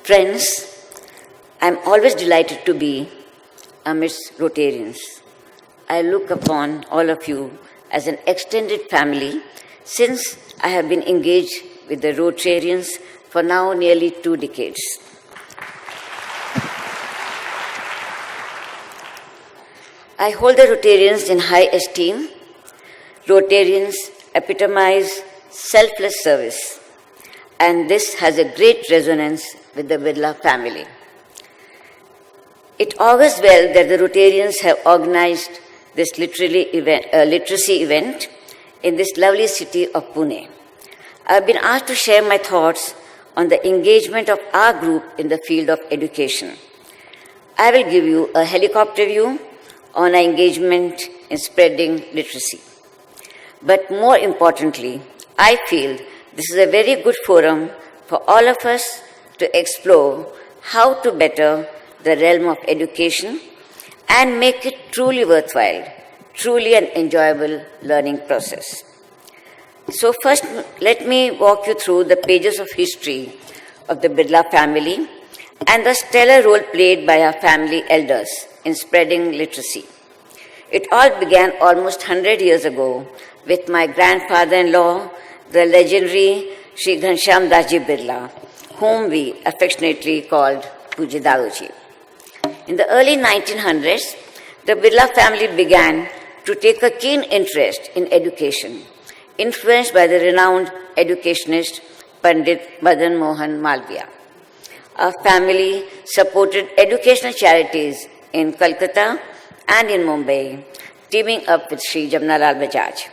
Friends, I'm always delighted to be amidst Rotarians. I look upon all of you as an extended family since I have been engaged with the Rotarians for now nearly 2 decades. I hold the Rotarians in high esteem. Rotarians epitomize selfless service, and this has a great resonance with the Birla family. It augurs well that the Rotarians have organized this literacy event in this lovely city of Pune. I have been asked to share my thoughts on the engagement of our group in the field of education. I will give you a helicopter view on our engagement in spreading literacy. But more importantly, I feel this is a very good forum for all of us to explore how to better the realm of education and make it truly worthwhile, truly an enjoyable learning process. So first, let me walk you through the pages of history of the Birla family and the stellar role played by our family elders in spreading literacy. It all began almost 100 years ago with my grandfather-in-law, the legendary Shri Ghanshyam Dasji Birla, whom we affectionately called Pujya Daduji. In the early 1900s, the Birla family began to take a keen interest in education, influenced by the renowned educationist Pandit Madan Mohan Malviya. Our family supported educational charities in Calcutta and in Mumbai, teaming up with Sri Jamnalal Bajaj.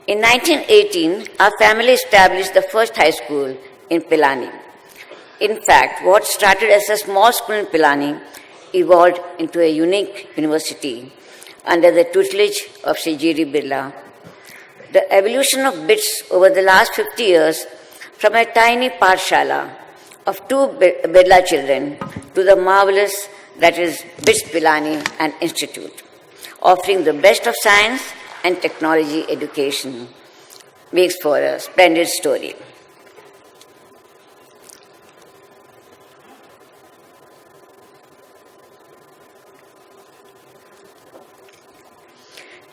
In 1918, our family established the first high school in Pilani. In fact, what started as a small school in Pilani evolved into a unique university under the tutelage of Sri G.D. Birla. The evolution of BITS over the last 50 years from a tiny Pathshala of 2 Birla children to the marvelous that is BITS Pilani and Institute, offering the best of science and technology education, makes for a splendid story.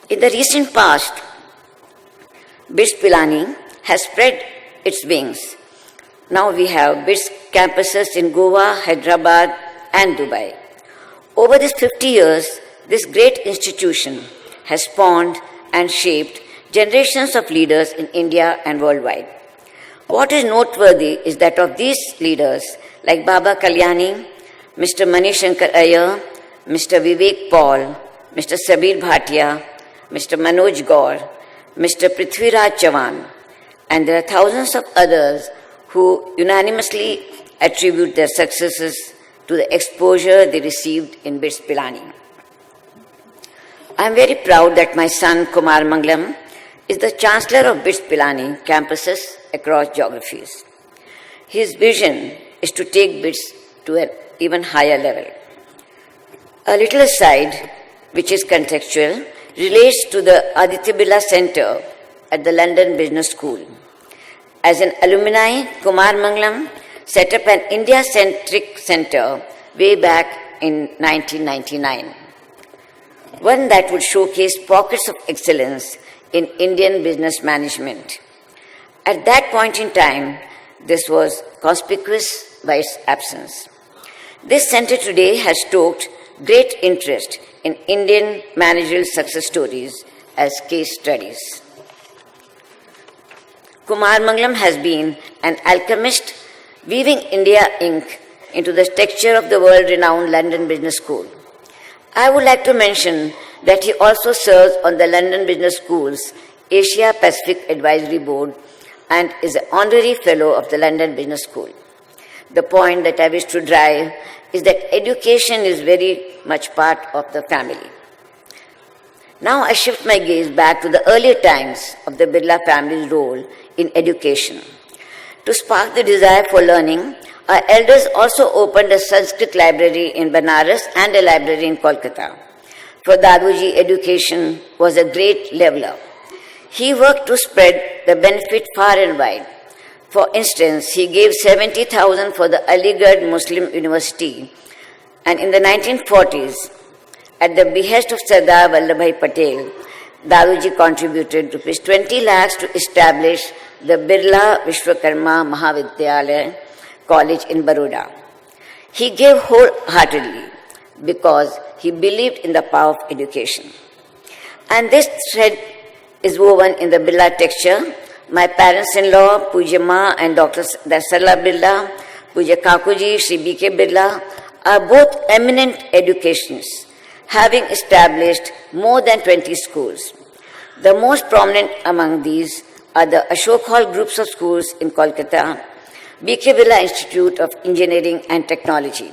In the recent past, BITS Pilani has spread its wings. Now we have BITS campuses in Goa, Hyderabad, and Dubai. Over these 50 years, this great institution has spawned and shaped generations of leaders in India and worldwide. What is noteworthy is that of these leaders, like Baba Kalyani, Mr. Manish Shankar Iyer, Mr. Vivek Paul, Mr. Sabir Bhatia, Mr. Manoj Gaur, Mr. Prithviraj Chavan, and there are thousands of others who unanimously attribute their successes to the exposure they received in BITS Pilani. I am very proud that my son Kumar Mangalam is the Chancellor of BITS Pilani campuses across geographies. His vision is to take BITS to an even higher level. A little aside, which is contextual, relates to the Aditya Birla Center at the London Business School. As an alumni, Kumar Mangalam set up an India-centric center way back in 1999. One that would showcase pockets of excellence in Indian business management. At that point in time, this was conspicuous by its absence. This center today has stoked great interest in Indian managerial success stories as case studies. Kumar Mangalam has been an alchemist weaving India Inc. into the texture of the world-renowned London Business School. I would like to mention that he also serves on the London Business School's Asia Pacific Advisory Board and is an honorary fellow of the London Business School. The point that I wish to drive is that education is very much part of the family. Now I shift my gaze back to the earlier times of the Birla family's role in education. To spark the desire for learning, our elders also opened a Sanskrit library in Banaras and a library in Kolkata. For Daduji, education was a great leveler. He worked to spread the benefit far and wide. For instance, he gave 70,000 for the Aligarh Muslim University, and in the 1940s, at the behest of Sardar Vallabhbhai Patel, Daruji contributed rupees 20 lakhs to establish the Birla Vishwakarma Mahavidyalaya College in Baroda. He gave wholeheartedly because he believed in the power of education. And this thread is woven in the Birla texture. My parents-in-law, Pujya Ma and Dr. Darsala Birla, Pujya Kakuji, Sri B.K. Birla, are both eminent educationists, having established more than 20 schools. The most prominent among these are the Ashok Hall groups of schools in Kolkata, B.K. Birla Institute of Engineering and Technology.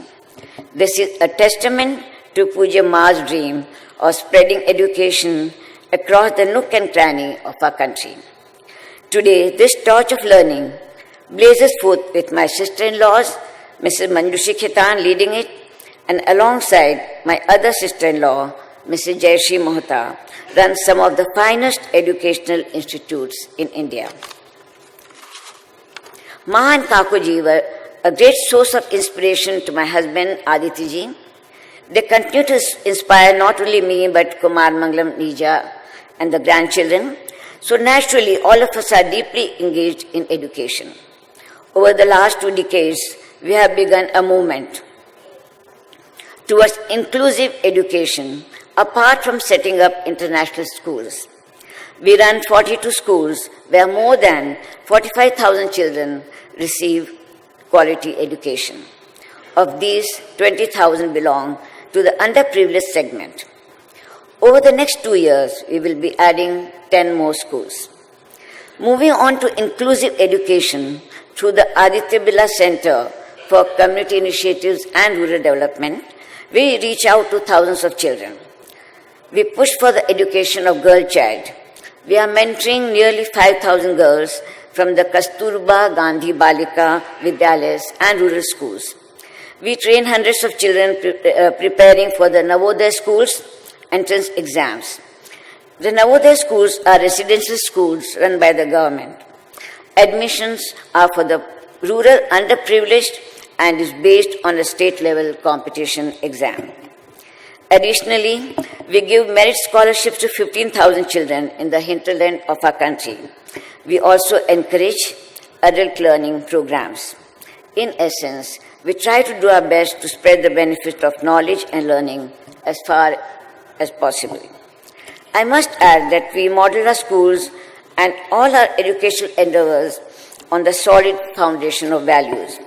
This is a testament to Pujya Ma's dream of spreading education across the nook and cranny of our country. Today, this torch of learning blazes forth with my sister-in-laws, Mrs. Manjushri Khitan leading it, and alongside my other sister-in-law, Mrs. Jayashree Mohta, runs some of the finest educational institutes in India. Ma and Kakuji were a great source of inspiration to my husband, Aditiji. They continue to inspire not only me, but Kumar Mangalam Nija and the grandchildren. So naturally, all of us are deeply engaged in education. Over the last 2 decades, we have begun a movement towards inclusive education, apart from setting up international schools. We run 42 schools where more than 45,000 children receive quality education. Of these, 20,000 belong to the underprivileged segment. Over the next 2 years, we will be adding 10 more schools. Moving on to inclusive education through the Aditya Birla Center for Community Initiatives and Rural Development, we reach out to thousands of children. We push for the education of girl child. We are mentoring nearly 5,000 girls from the Kasturba Gandhi Balika Vidyalayas and rural schools. We train hundreds of children preparing for the Navodaya schools entrance exams. The Navodaya schools are residential schools run by the government. Admissions are for the rural underprivileged and is based on a state-level competition exam. Additionally, we give merit scholarships to 15,000 children in the hinterland of our country. We also encourage adult learning programs. In essence, we try to do our best to spread the benefit of knowledge and learning as far as possible. I must add that we model our schools and all our educational endeavors on the solid foundation of values.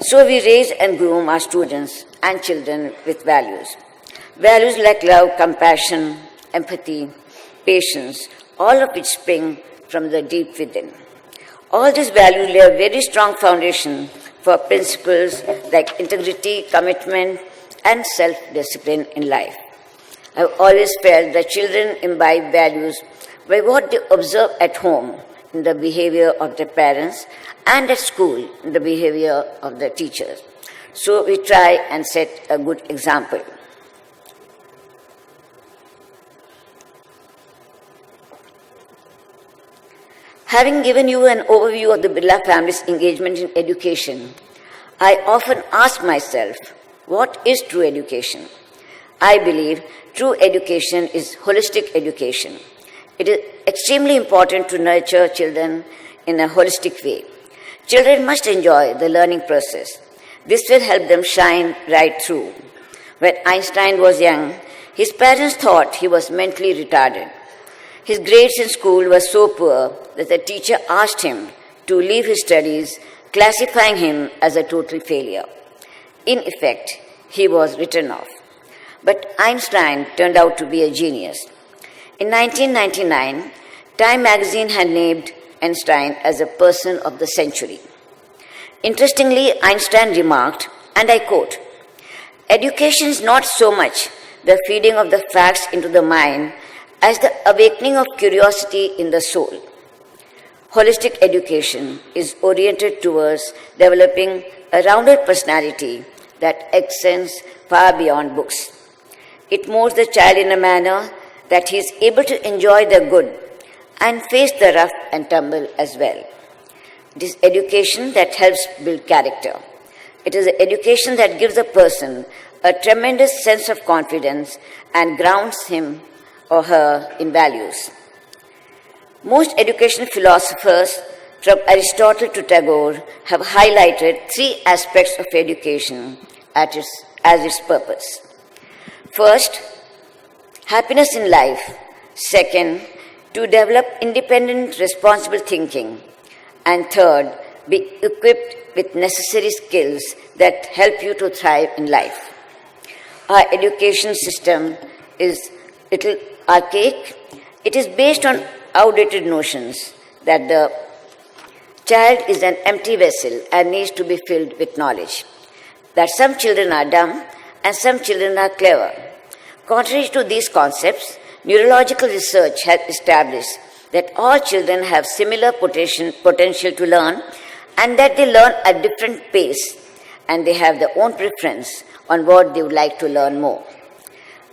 So we raise and groom our students and children with values. Values like love, compassion, empathy, patience, all of which spring from the deep within. All these values lay a very strong foundation for principles like integrity, commitment, and self-discipline in life. I've always felt that children imbibe values by what they observe at home in the behavior of their parents and at school in the behavior of the teachers. So we try and set a good example. Having given you an overview of the Birla family's engagement in education, I often ask myself, what is true education? I believe true education is holistic education. It is extremely important to nurture children in a holistic way. Children must enjoy the learning process. This will help them shine right through. When Einstein was young, his parents thought he was mentally retarded. His grades in school were so poor that the teacher asked him to leave his studies, classifying him as a total failure. In effect, he was written off. But Einstein turned out to be a genius. In 1999, Time magazine had named Einstein as a person of the century. Interestingly, Einstein remarked, and I quote, "Education is not so much the feeding of the facts into the mind as the awakening of curiosity in the soul. Holistic education is oriented towards developing a rounded personality that extends far beyond books. It molds the child in a manner that he is able to enjoy the good and face the rough and tumble as well. It is education that helps build character. It is education that gives a person a tremendous sense of confidence and grounds him or her in values. Most education philosophers, from Aristotle to Tagore, have highlighted three aspects of education as its purpose. First, happiness in life. Second, to develop independent, responsible thinking. And third, be equipped with necessary skills that help you to thrive in life. Our education system is a little archaic. It is based on outdated notions that the child is an empty vessel and needs to be filled with knowledge, that some children are dumb and some children are clever. Contrary to these concepts, neurological research has established that all children have similar potential to learn and that they learn at different pace and they have their own preference on what they would like to learn more.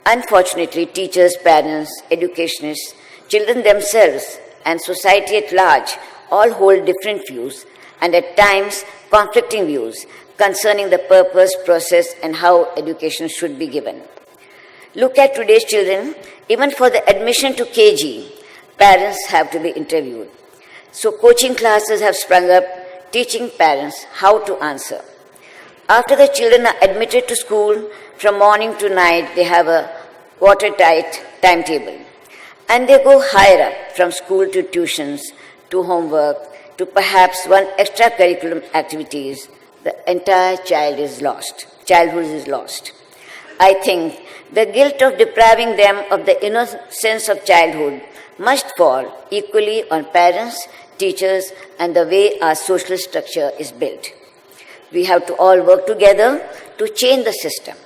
Unfortunately, teachers, parents, educationists, children themselves, and society at large all hold different views and at times conflicting views concerning the purpose, process, and how education should be given. Look at today's children. Even for the admission to KG, parents have to be interviewed. So coaching classes have sprung up teaching parents how to answer. After the children are admitted to school, from morning to night, they have a watertight timetable. And they go higher up, from school to tuitions, to homework, to perhaps one extracurricular activities. The entire childhood is lost. I think the guilt of depriving them of the innocence of childhood must fall equally on parents, teachers, and the way our social structure is built. We have to all work together to change the system.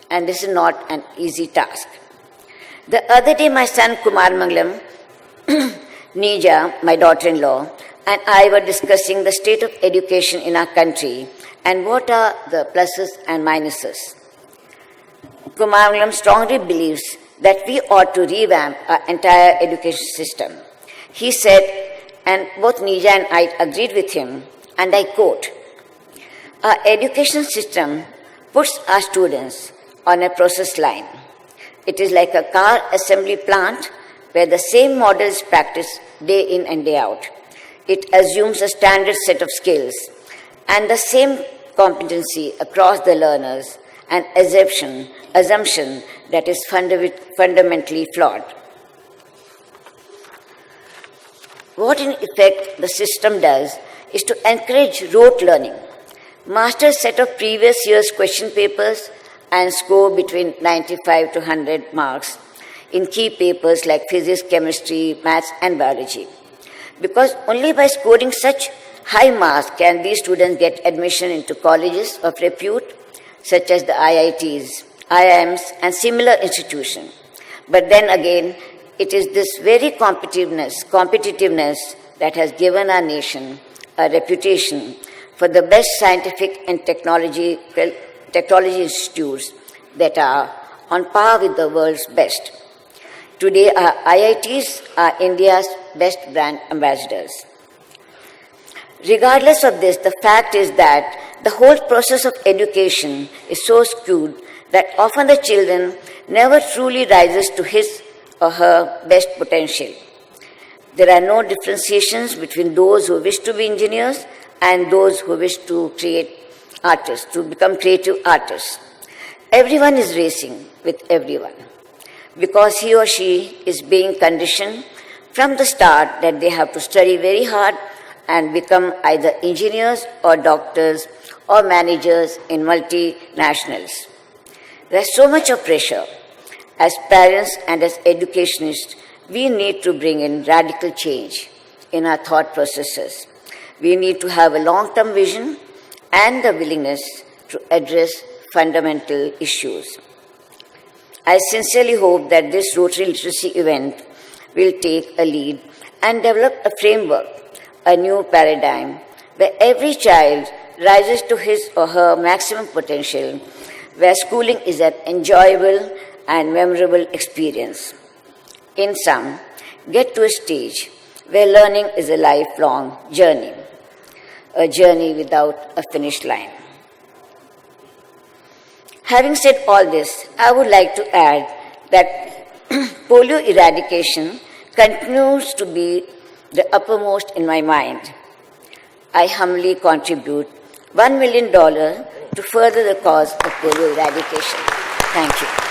And this is not an easy task. The other day, my son Kumar Mangalam, Nija, my daughter-in-law, and I were discussing the state of education in our country and what are the pluses and minuses. Kumar Mangalam strongly believes that we ought to revamp our entire education system. He said, and both Nija and I agreed with him, and I quote, "Our education system puts our students on a process line. It is like a car assembly plant where the same model is practiced day in and day out. It assumes a standard set of skills and the same competency across the learners, an assumption that is fundamentally flawed." What in effect the system does is to encourage rote learning. Masters set of previous year's question papers and score between 95 to 100 marks in key papers like physics, chemistry, maths, and biology. Because only by scoring such high marks can these students get admission into colleges of repute, such as the IITs, IIMs, and similar institutions. But then again, it is this very competitiveness that has given our nation a reputation for the best scientific and technology institutes that are on par with the world's best. Today, our IITs are India's best brand ambassadors. Regardless of this, the fact is that the whole process of education is so skewed that often the children never truly rises to his or her best potential. There are no differentiations between those who wish to be engineers and those who wish to become creative artists. Everyone is racing with everyone because he or she is being conditioned from the start that they have to study very hard and become either engineers or doctors or managers in multinationals. There's so much of pressure. As parents and as educationists, we need to bring in radical change in our thought processes. We need to have a long-term vision and the willingness to address fundamental issues. I sincerely hope that this Rotary Literacy event will take a lead and develop a framework, a new paradigm, where every child rises to his or her maximum potential, where schooling is an enjoyable and memorable experience. In sum, get to a stage where learning is a lifelong journey. a journey without a finish line. Having said all this, I would like to add that polio eradication continues to be the uppermost in my mind. I humbly contribute $1 million to further the cause of polio eradication. Thank you.